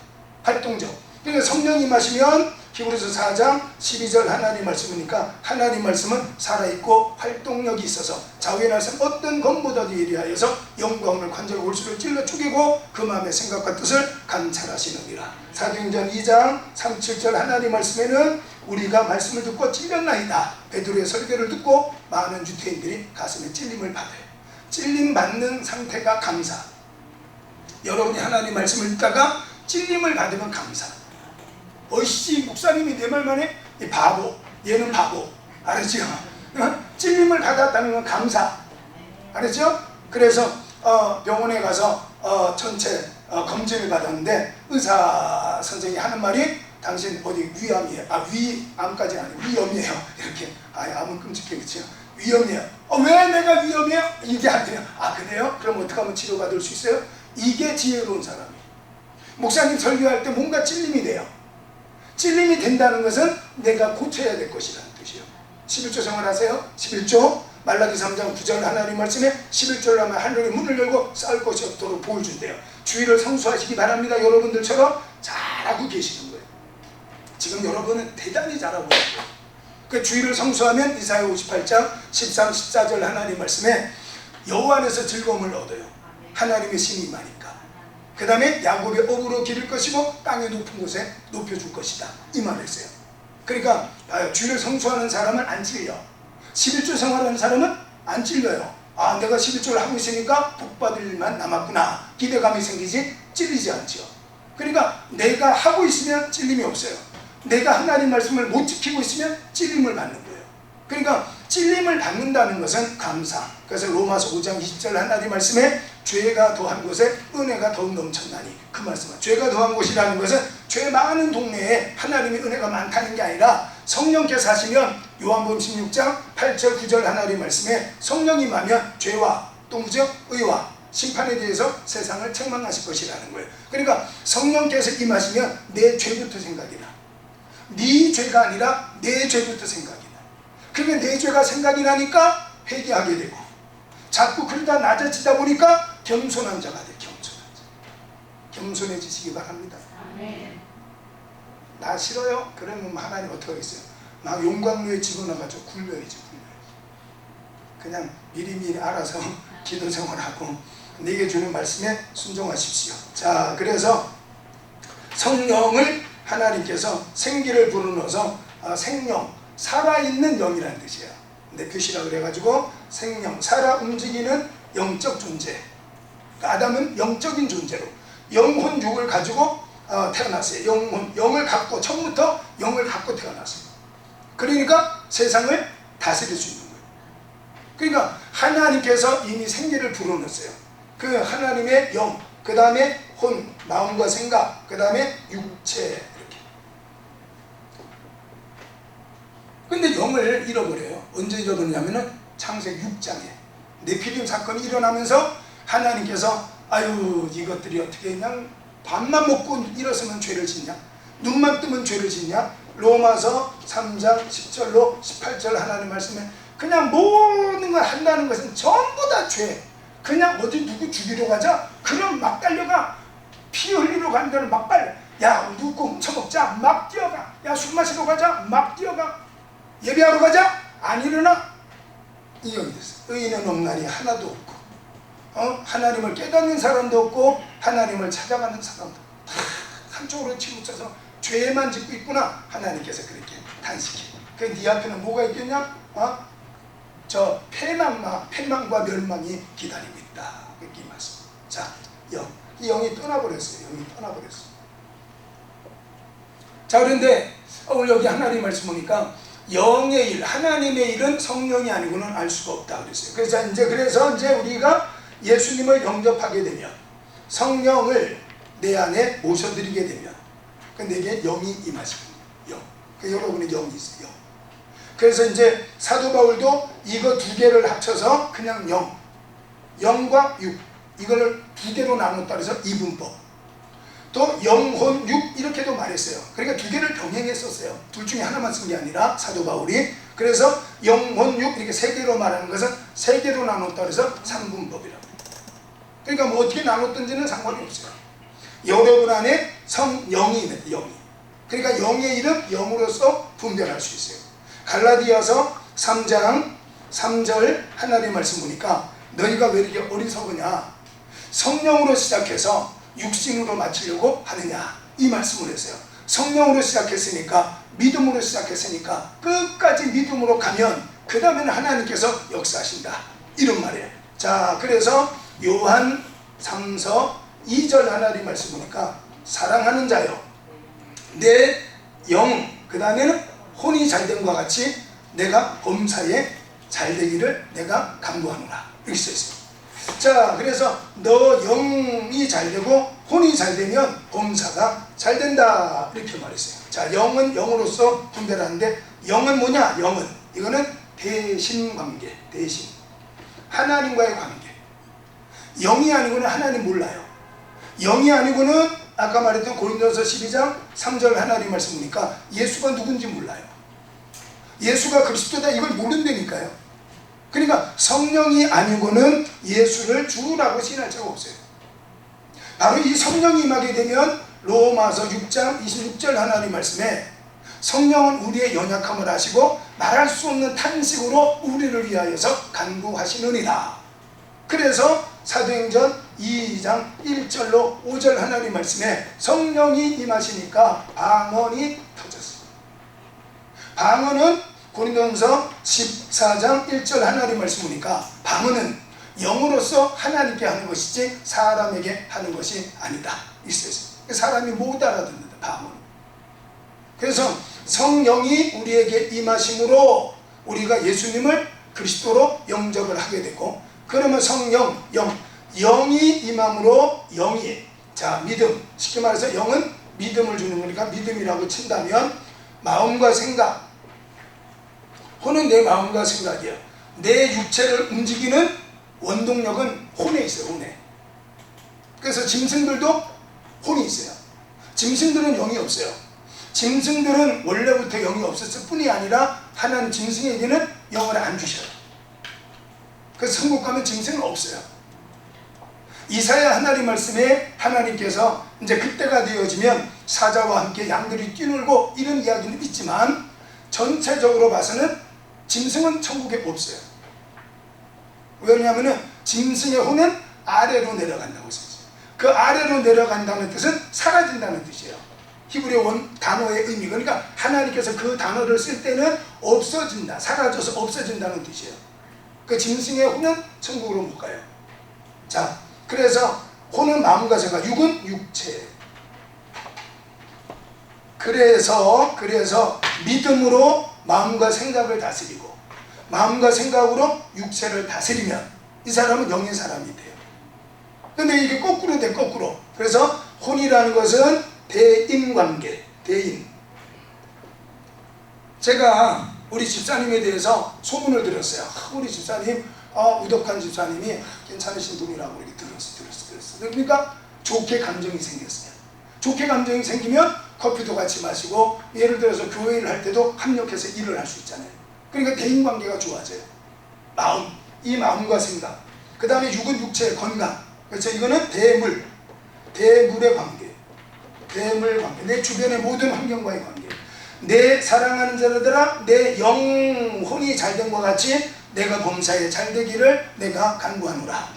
활동적. 그러니까 성령이 임하시면 히브리서 4장 12절 하나님 말씀이니까 하나님 말씀은 살아있고 활동력이 있어서 좌우의 날선 어떤 것보다도 예리하여서 영광을 관절과 골수를 찔러 쪼개고 그 마음의 생각과 뜻을 감찰하시느니라. 사도행전 2장 37절 하나님 말씀에는 우리가 말씀을 듣고 찔렸나이다. 베드로의 설교를 듣고 많은 유대인들이 가슴에 찔림을 받아요. 찔림 받는 상태가 감사. 여러분이 하나님 말씀을 듣다가 찔림을 받으면 감사. 어이씨 목사님이 내 말만 해? 이 바보, 얘는 바보. 알았죠? 찔림을 받았다는 건 감사. 알았죠? 그래서 병원에 가서 전체 검진을 받았는데 의사 선생님이 하는 말이 당신 어디 위암이에요. 위암까지 아니고 위염이에요. 이렇게. 암은 끔찍해. 그렇죠? 위험해요. 왜 내가 위험해요? 이게 안 돼요. 그래요? 그럼 어떻게 하면 치료받을 수 있어요? 이게 지혜로운 사람이에요. 목사님 설교할 때 뭔가 찔림이 돼요. 찔림이 된다는 것은 내가 고쳐야 될 것이라는 뜻이에요. 11조 생활하세요. 11조 말라기 3장 9절 하나님 말씀에 11조를 하면 하늘의 문을 열고 쌓을 것이 없도록 복을 준대요. 주의를 성수하시기 바랍니다. 여러분들처럼 잘하고 계시는 거예요. 지금 여러분은 대단히 잘하고 있어요. 그 주의를 성수하면 이사야 58장 13, 14절 하나님 말씀에 여호와 안에서 즐거움을 얻어요. 하나님의 신이 임하니까. 그 다음에 야곱의 업으로 기를 것이고 땅의 높은 곳에 높여줄 것이다. 이 말했어요. 그러니까 주의를 성수하는 사람은 안 찔려. 11조 생활하는 사람은 안 찔려요. 내가 11조를 하고 있으니까 복받을 일만 남았구나. 기대감이 생기지 찔리지 않죠. 그러니까 내가 하고 있으면 찔림이 없어요. 내가 하나님 말씀을 못 지키고 있으면 찔림을 받는 거예요. 그러니까 찔림을 받는다는 것은 감사. 그래서 로마서 5장 20절 하나님 말씀에 죄가 더한 곳에 은혜가 더욱 넘쳤나니, 그 말씀은 죄가 더한 곳이라는 것은 죄 많은 동네에 하나님의 은혜가 많다는 게 아니라 성령께서 하시면 요한복음 16장 8절 9절 하나님 말씀에 성령이 임하면 죄와 또 무죠? 의와 심판에 대해서 세상을 책망하실 것이라는 거예요. 그러니까 성령께서 임하시면 내 죄부터 생각이 나. 네 죄가 아니라 내 죄부터 생각이 나. 그러면 내 죄가 생각이 나니까 회개하게 되고, 자꾸 그러다 낮아지다 보니까 겸손한 자가 돼. 겸손해지시기 바랍니다. 나 싫어요? 그러면 하나님 어떻게 하겠어요? 막 용광로에 집어넣어가지고 굴려야지. 그냥 미리미리 알아서 기도 생활하고 내게 주는 말씀에 순종하십시오. 자, 그래서 성령을 하나님께서 생기를 불어넣어서 생명, 살아있는 영이라는 뜻이에요. 근데 표시라 그래가지고 생명, 살아 움직이는 영적 존재. 아담은 영적인 존재로 영혼 육을 가지고 태어났어요. 영을 갖고, 처음부터 영을 갖고 태어났어요. 그러니까 세상을 다스릴 수 있는 거예요. 그러니까 하나님께서 이미 생기를 불어넣었어요. 그 하나님의 영, 그 다음에 혼, 마음과 생각, 그 다음에 육체, 이렇게. 근데 영을 잃어버려요. 언제 잃어버리냐면은 창세기 6장에 네피림 사건이 일어나면서 하나님께서 이것들이 어떻게 그냥 밥만 먹고 일어서면 죄를 짓냐? 눈만 뜨면 죄를 짓냐? 로마서 3장 10절로 18절 하나님 말씀에 그냥 모든 걸 한다는 것은 전부 다 죄. 그냥 어디 누구 죽이러 가자? 그럼 막 달려가. 피 흘리러 가는 데는 막 빨리. 야, 누구 훔쳐먹자. 막 뛰어가. 야, 술 마시러 가자. 막 뛰어가. 예배하러 가자. 안 일어나. 이 영이 됐어요. 의인은 없나니 하나도 없고, 하나님을 깨닫는 사람도 없고 하나님을 찾아가는 사람도 다 한쪽으로 치우쳐서 죄만 짓고 있구나. 하나님께서 그렇게 단식해. 그 네 앞에는 뭐가 있겠냐? 저 패망과 멸망이 기다리고 있다. 그렇게 말씀. 자, 이 영이 떠나버렸어요. 영이 떠나버렸어요. 자, 그런데 오늘 여기 하나님 말씀 보니까 영의 일, 하나님의 일은 성령이 아니고는 알 수가 없다 그랬어요. 그래서 이제 우리가 예수님을 영접하게 되면 성령을 내 안에 모셔드리게 되면 내게 영이 임하시는 영. 여러분의 영이 있어요. 영. 그래서 이제 사도 바울도 이거 두 개를 합쳐서 그냥 영, 영과 육, 이걸 두 개로 나눴다 그래서 이분법. 또 영혼, 육 이렇게도 말했어요. 그러니까 두 개를 병행했었어요. 둘 중에 하나만 쓴 게 아니라 사도 바울이. 그래서 영혼, 육 이렇게 세 개로 말하는 것은 세 개로 나눴다 그래서 삼분법이라고. 그러니까 뭐 어떻게 나눴든지는 상관이 없어요. 여러분 안에 성령이 있는 영이. 그러니까 영의 일은 영으로서 분별할 수 있어요. 갈라디아서 3장 3절 하나님의 말씀 보니까 너희가 왜 이렇게 어리석으냐, 성령으로 시작해서 육신으로 마치려고 하느냐, 이 말씀을 했어요. 성령으로 시작했으니까, 믿음으로 시작했으니까 끝까지 믿음으로 가면 그 다음에는 하나님께서 역사하신다, 이런 말이에요. 자, 그래서 요한 3서 2절 하나님 말씀 보니까 사랑하는 자여 내 영, 그 다음에는 혼이 잘된 것과 같이 내가 범사에 잘되기를 내가 간구하노라, 이렇게 써있어요. 자, 그래서 너 영이 잘되고 혼이 잘되면 범사가 잘된다, 이렇게 말했어요. 자, 영은 영으로서 분별하는데 영은 뭐냐? 영은 이거는 대신관계, 대신 하나님과의 관계. 영이 아니고는 하나님 몰라요. 영이 아니고는 아까 말했던 고린도서 12장 3절 하나님 말씀 보니까 예수가 누군지 몰라요. 예수가 그리스도다 이걸 모른다니까요. 그러니까 성령이 아니고는 예수를 주라고 시인할 자가 없어요. 바로 이 성령이 임하게 되면 로마서 6장 26절 하나님 말씀에 성령은 우리의 연약함을 아시고 말할 수 없는 탄식으로 우리를 위하여서 간구하시느니라. 그래서 사도행전 2장 1절로 5절 하나님 말씀에 성령이 임하시니까 방언이 터졌어요. 방언은 고린도전서 14장 1절 하나님 말씀 보니까 방언은 영으로서 하나님께 하는 것이지 사람에게 하는 것이 아니다, 있어요. 사람이 못 알아듣는다, 방언. 그래서 성령이 우리에게 임하심으로 우리가 예수님을 그리스도로 영접을 하게 되고, 그러면 성령, 영이 임함으로 영이, 자, 믿음, 쉽게 말해서 영은 믿음을 주는 거니까 믿음이라고 친다면 마음과 생각, 혼은 내 마음과 생각이야. 내 육체를 움직이는 원동력은 혼에 있어요, 혼에. 그래서 짐승들도 혼이 있어요. 짐승들은 영이 없어요. 짐승들은 원래부터 영이 없었을 뿐이 아니라 하나님 짐승에게는 영을 안 주셔요. 그래서 천국 가면 짐승은 없어요. 이사야 하나님 말씀에 하나님께서 이제 그때가 되어지면 사자와 함께 양들이 뛰놀고 이런 이야기는 있지만 전체적으로 봐서는 짐승은 천국에 없어요. 왜냐하면 짐승의 혼은 아래로 내려간다고 했어요. 그 아래로 내려간다는 뜻은 사라진다는 뜻이에요. 히브리어 원 단어의 의미, 그러니까 하나님께서 그 단어를 쓸 때는 없어진다, 사라져서 없어진다는 뜻이에요. 그 짐승의 혼은 천국으로 못 가요. 자, 그래서 혼은 마음과 생각, 육은 육체. 그래서 믿음으로 마음과 생각을 다스리고 마음과 생각으로 육체를 다스리면 이 사람은 영의 사람이 돼요. 근데 이게 거꾸로 돼, 거꾸로. 그래서 혼이라는 것은 대인관계, 대인. 제가 우리 집사님에 대해서 소문을 들었어요. 우리 집사님, 우덕한 집사님이 괜찮으신 분이라고 이렇게 들었어. 그러니까 좋게 감정이 생겼어요. 좋게 감정이 생기면 커피도 같이 마시고, 예를 들어서 교회를 할 때도 합력해서 일을 할 수 있잖아요. 그러니까 대인관계가 좋아져요. 마음, 이 마음과 생각. 그 다음에 육은 육체의 건강. 그렇죠? 이거는 대물의 관계. 대물 관계. 내 주변의 모든 환경과의 관계. 내 사랑하는 자들아, 내 영혼이 잘된 것 같이 내가 범사에 잘되기를 내가 간구하노라.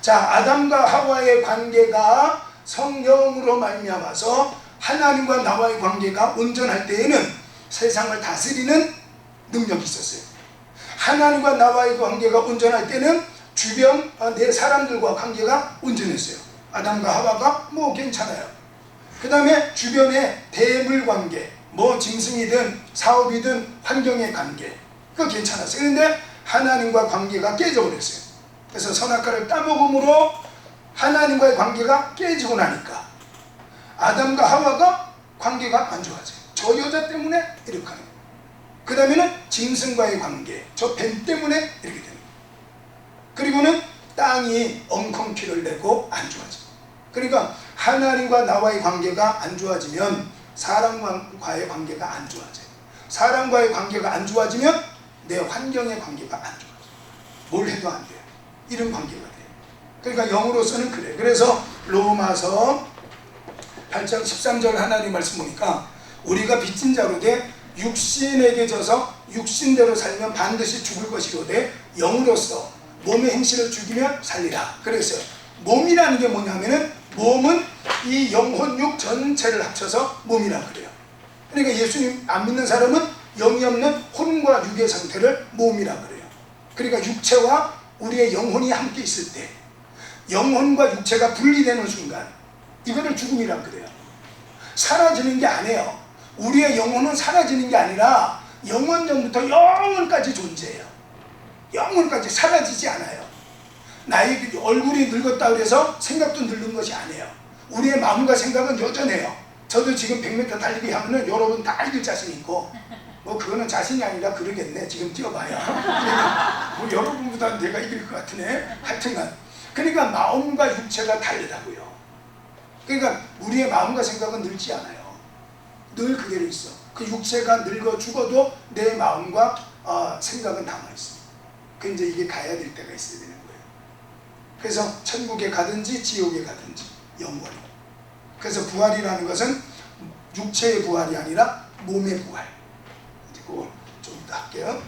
자, 아담과 하와의 관계가 성령으로 말미암아서 하나님과 나와의 관계가 온전할 때에는 세상을 다스리는 능력이 있었어요. 하나님과 나와의 관계가 온전할 때는 주변 내 사람들과 관계가 온전했어요. 아담과 하와가 뭐 괜찮아요. 그 다음에 주변의 대물 관계, 뭐 짐승이든 사업이든 환경의 관계, 그거 괜찮았어요. 그런데 하나님과 관계가 깨져버렸어요. 그래서 선악과를 따먹음으로 하나님과의 관계가 깨지고 나니까 아담과 하와가 관계가 안 좋아져요. 저 여자 때문에 이렇게 하는 거예요. 그 다음에는 짐승과의 관계, 저 뱀 때문에 이렇게 되는 거예요. 그리고는 땅이 엉겅퀴를 내고 안 좋아져요. 그러니까 하나님과 나와의 관계가 안 좋아지면 사람과의 관계가 안 좋아져요. 사람과의 관계가 안 좋아지면 내 환경의 관계가 안 좋아져요. 뭘 해도 안 돼요. 이런 관계가 돼요. 그러니까 영으로서는 그래요. 그래서 로마서 8장 13절 하나님 말씀 보니까 우리가 빚진 자로 돼 육신에게 져서 육신대로 살면 반드시 죽을 것이로되 영으로서 몸의 행실을 죽이면 살리라. 그래서 몸이라는 게 뭐냐면은 몸은 이 영혼 육 전체를 합쳐서 몸이라 그래요. 그러니까 예수님 안 믿는 사람은 영이 없는 혼과 육의 상태를 몸이라 그래요. 그러니까 육체와 우리의 영혼이 함께 있을 때 영혼과 육체가 분리되는 순간 이거를 죽음이라 그래요. 사라지는 게 아니에요. 우리의 영혼은 사라지는 게 아니라 영원전부터 영원까지 존재해요. 영원까지 사라지지 않아요. 나의 얼굴이 늙었다 그래서 생각도 늙은 것이 아니에요. 우리의 마음과 생각은 여전해요. 저도 지금 100m 달리기 하면은 여러분 다 이길 자신 있고 뭐 그거는 자신이 아니라 그러겠네. 지금 뛰어봐야 뭐 여러분보다 내가 이길 것 같으네. 하여튼간 그러니까 마음과 육체가 다르다고요. 그러니까 우리의 마음과 생각은 늙지 않아요. 늘 그대로 있어. 그 육체가 늙어 죽어도 내 마음과 생각은 남아있어. 그 이제 이게 가야 될 때가 있어야 되는 거예요. 그래서 천국에 가든지 지옥에 가든지 영원히. 그래서 부활이라는 것은 육체의 부활이 아니라 몸의 부활. 이제 그걸 좀 이따 할게요.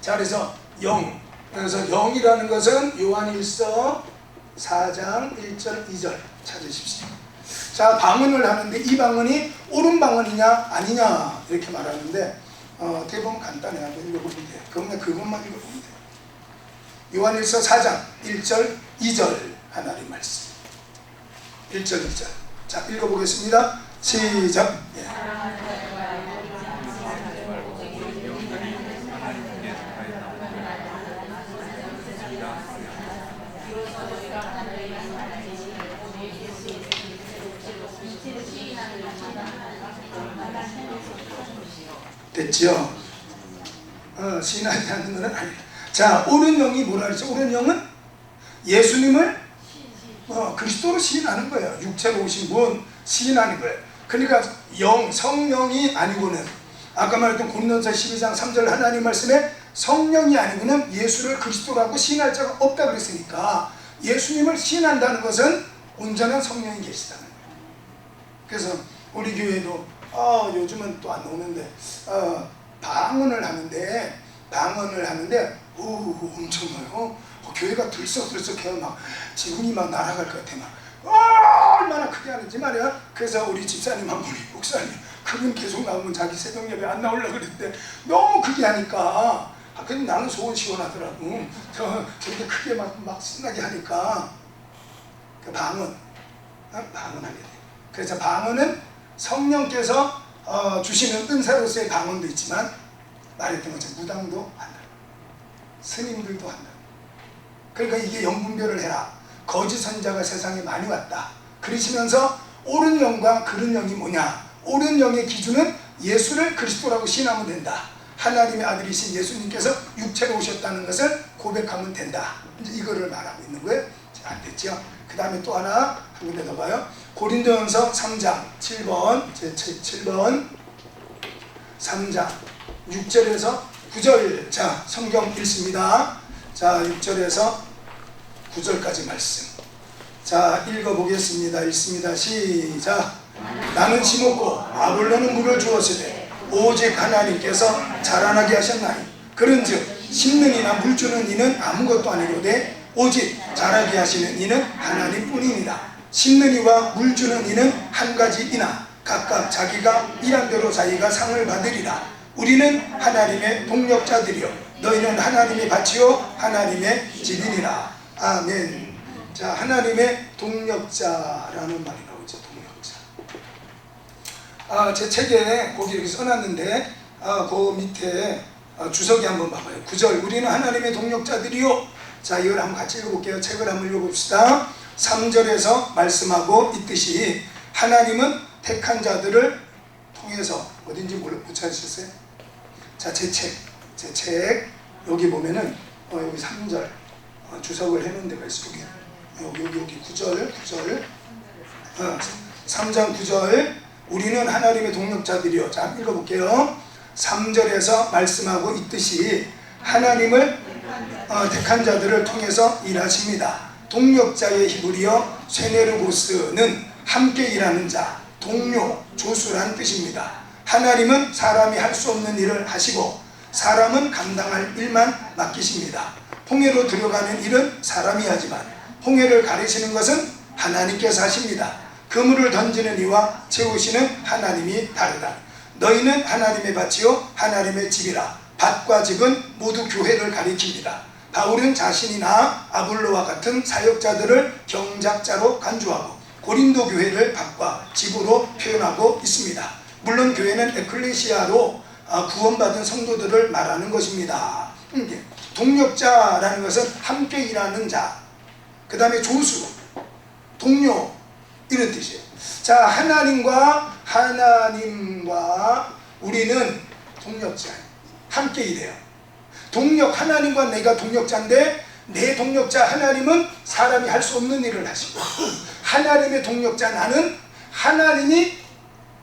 자, 그래서 영. 그래서 영이라는 것은 요한일서 4장 1절 2절 찾으십시오. 자, 방언을 하는데 이 방언이 옳은 방언이냐 아니냐 이렇게 말하는데 대부분 간단해. 한번 읽어보면 돼요. 그것만 읽어보면 돼요. 요한일서 4장 1절 2절 하나님 말씀. 1절 2절. 자, 읽어보겠습니다. 시작. 예. 됐죠? 시인하지 않는 것은 아니에요. 자, 옳은 영이 뭐라 그랬죠? 옳은 영은 예수님을 그리스도로 시인하는 거예요. 육체로 오신 분 시인하는 거예요. 그러니까 성령이 아니고는 아까 말했던 고린도서 12장 3절 하나님 말씀에 성령이 아니고는 예수를 그리스도라고 시인할 자가 없다 그랬으니까 예수님을 시인한다는 것은 온전한 성령이 계시다는 거예요. 그래서 우리 교회도 요즘은 또 안 오는데 방언을 하는데 엄청 많아요. 교회가 들썩들썩해요. 막 지붕이 막 날아갈 것 같아. 막 얼마나 크게 하는지 말이야. 그래서 우리 집사님 한 분이 목사님 그분 계속 나오면 자기 새벽 예배 안 나오려고 그랬는데 너무 크게 하니까 근데 나는 속은 시원하더라고. 저렇게 크게 막 신나게 하니까 그 방언 하게 돼. 그래서 방언은 성령께서 주시는 은사로서의 방언도 있지만 말했던 것처럼 무당도 한다. 스님들도 한다. 그러니까 이게 영분별을 해라. 거짓 선자가 세상에 많이 왔다. 그러시면서 옳은 영과 그른 영이 뭐냐? 옳은 영의 기준은 예수를 그리스도라고 신하면 된다. 하나님의 아들이신 예수님께서 육체로 오셨다는 것을 고백하면 된다. 이제 이거를 말하고 있는 거예요. 안 됐죠? 그 다음에 또 하나 한 군데 더 봐요. 고린도전서 3장 7번 제 7번 3장 6절에서 9절. 자, 성경 읽습니다. 자, 6절에서 9절까지 말씀. 자, 읽어보겠습니다. 읽습니다. 시작. 나는 심었고 아볼로는 물을 주었으되 오직 하나님께서 자라나게 하셨나니 그런즉 심는 이나 물 주는 이는 아무것도 아니로되 오직 자라게 하시는 이는 하나님뿐이니라. 심는 이와 물 주는 이는 한 가지이나 각각 자기가 일한 대로 자기가 상을 받으리라. 우리는 하나님의 동력자들이요 너희는 하나님의 밭이요 하나님의 집이니라. 아멘. 자, 하나님의 동력자라는 말이 나오죠. 동력자. 제 책에 거기 이렇게 써놨는데 그 밑에 주석이 한번 봐봐요. 9절. 우리는 하나님의 동력자들이요. 자, 이걸 한번 같이 읽어볼게요. 책을 한번 읽어봅시다. 3절에서 말씀하고 있듯이 하나님은 택한 자들을 통해서 어딘지 못 찾으셨어요? 자, 제 책 여기 보면은 여기 3절 주석을 해놓은 데가 있어요. 여기 9절 3장 9절 우리는 하나님의 동력자들이요. 자, 읽어볼게요. 3절에서 말씀하고 있듯이 하나님을 택한 자들을 통해서 일하십니다. 동력자의 히브리어 세네르고스는 함께 일하는 자, 동료, 조수란 뜻입니다. 하나님은 사람이 할 수 없는 일을 하시고 사람은 감당할 일만 맡기십니다. 홍해로 들어가는 일은 사람이 하지만 홍해를 가르시는 것은 하나님께서 하십니다. 그물을 던지는 이와 채우시는 하나님이 다르다. 너희는 하나님의 밭이요 하나님의 집이라. 밭과 집은 모두 교회를 가리킵니다. 바울은 자신이나 아볼로와 같은 사역자들을 경작자로 간주하고 고린도 교회를 밭과 집으로 표현하고 있습니다. 물론 교회는 에클레시아로 구원받은 성도들을 말하는 것입니다. 동력자라는 것은 함께 일하는 자, 그 다음에 조수, 동료 이런 뜻이에요. 자, 하나님과 우리는 동력자예요. 함께 일해요. 하나님과 내가 동력자인데 내 동력자 하나님은 사람이 할 수 없는 일을 하시고 하나님의 동력자 나는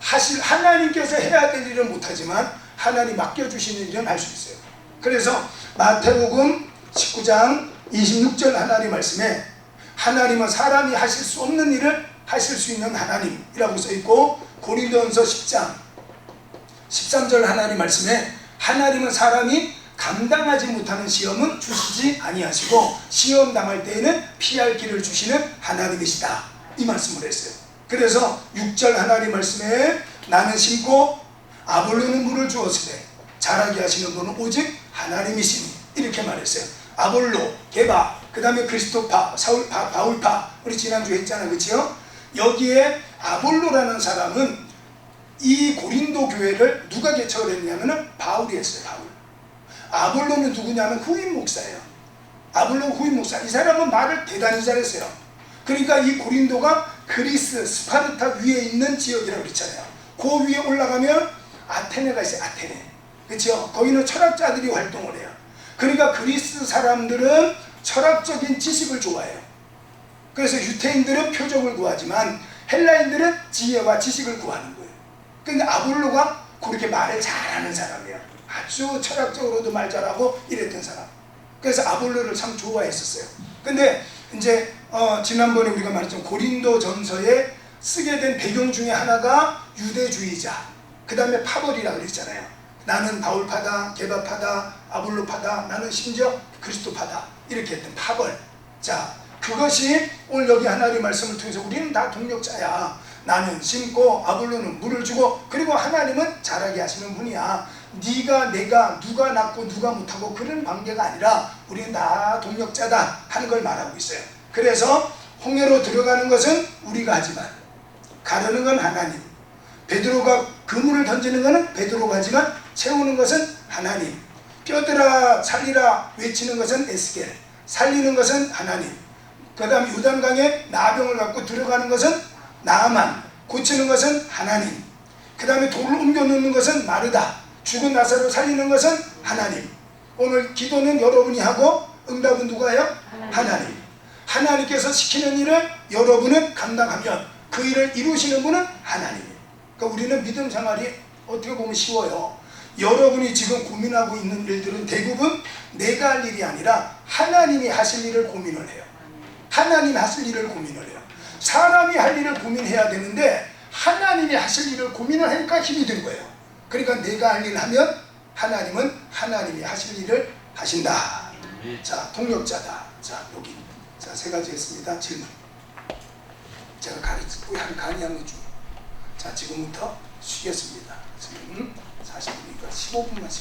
하나님께서 해야 될 일은 못하지만 하나님 맡겨주시는 일은 할 수 있어요. 그래서 마태복음 19장 26절 하나님 말씀에 하나님은 사람이 하실 수 없는 일을 하실 수 있는 하나님이라고 써있고 고린도전서 10장 13절 하나님 말씀에 하나님은 사람이 감당하지 못하는 시험은 주시지 아니하시고 시험 당할 때에는 피할 길을 주시는 하나님이시다 이 말씀을 했어요. 그래서 6절 하나님 말씀에 나는 심고 아볼로는 물을 주었으되 자라게 하시는 분은 오직 하나님이시니 이렇게 말했어요. 아볼로, 게바, 그 다음에 그리스도파, 바울파 우리 지난주에 했잖아요. 그렇죠? 여기에 아볼로라는 사람은 이 고린도 교회를 누가 개척을 했냐면 바울이 했어요. 바울. 아볼로는 누구냐면 후임 목사예요. 아볼로 후임 목사. 이 사람은 말을 대단히 잘했어요. 그러니까 이 고린도가 그리스, 스파르타 위에 있는 지역이라고 그랬잖아요. 그 위에 올라가면 아테네가 있어요. 아테네. 그렇죠? 거기는 철학자들이 활동을 해요. 그러니까 그리스 사람들은 철학적인 지식을 좋아해요. 그래서 유태인들은 표적을 구하지만 헬라인들은 지혜와 지식을 구하는 거예요. 그러니까 아볼로가 그렇게 말을 잘하는 사람이에요. 아주 철학적으로도 말 잘하고 이랬던 사람. 그래서 아볼로를 참 좋아했었어요. 근데 이제 지난번에 우리가 말했던 고린도 전서에 쓰게 된 배경 중에 하나가 유대주의자, 그 다음에 파벌이라고 그랬잖아요. 나는 바울파다, 게바파다, 아볼로파다, 나는 심지어 그리스도파다 이렇게 했던 파벌. 자, 그것이 오늘 여기 하나님의 말씀을 통해서 우리는 다 동력자야. 나는 심고 아볼로는 물을 주고 그리고 하나님은 자라게 하시는 분이야. 네가 내가 누가 낫고 누가 못하고 그런 관계가 아니라 우리는 다 동력자다 하는 걸 말하고 있어요. 그래서 홍해로 들어가는 것은 우리가 하지만 가르는 건 하나님, 베드로가 그물을 던지는 것은 베드로가 하지만 채우는 것은 하나님, 뼈들아 살리라 외치는 것은 에스겔, 살리는 것은 하나님, 그 다음 요단강에 나병을 갖고 들어가는 것은 나아만, 고치는 것은 하나님, 그 다음에 돌을 옮겨 놓는 것은 마르다, 죽은 나사로 살리는 것은 하나님. 오늘 기도는 여러분이 하고 응답은 누가 해요? 하나님. 하나님께서 시키는 일을 여러분은 감당하면 그 일을 이루시는 분은 하나님이에요. 그러니까 우리는 믿음 생활이 어떻게 보면 쉬워요. 여러분이 지금 고민하고 있는 일들은 대부분 내가 할 일이 아니라 하나님이 하실 일을 고민을 해요. 하나님이 하실 일을 고민을 해요. 사람이 할 일을 고민해야 되는데 하나님이 하실 일을 고민을 하니까 힘이 든 거예요. 그러니까 내가 할 일을 하면 하나님은 하나님이 하실 일을 하신다. 자, 동력자다. 자, 여기. 자, 세 가지 했습니다. 질문. 제가 강의하는 중. 자, 지금부터 쉬겠습니다. 지금 40분이니까 15분만 쉬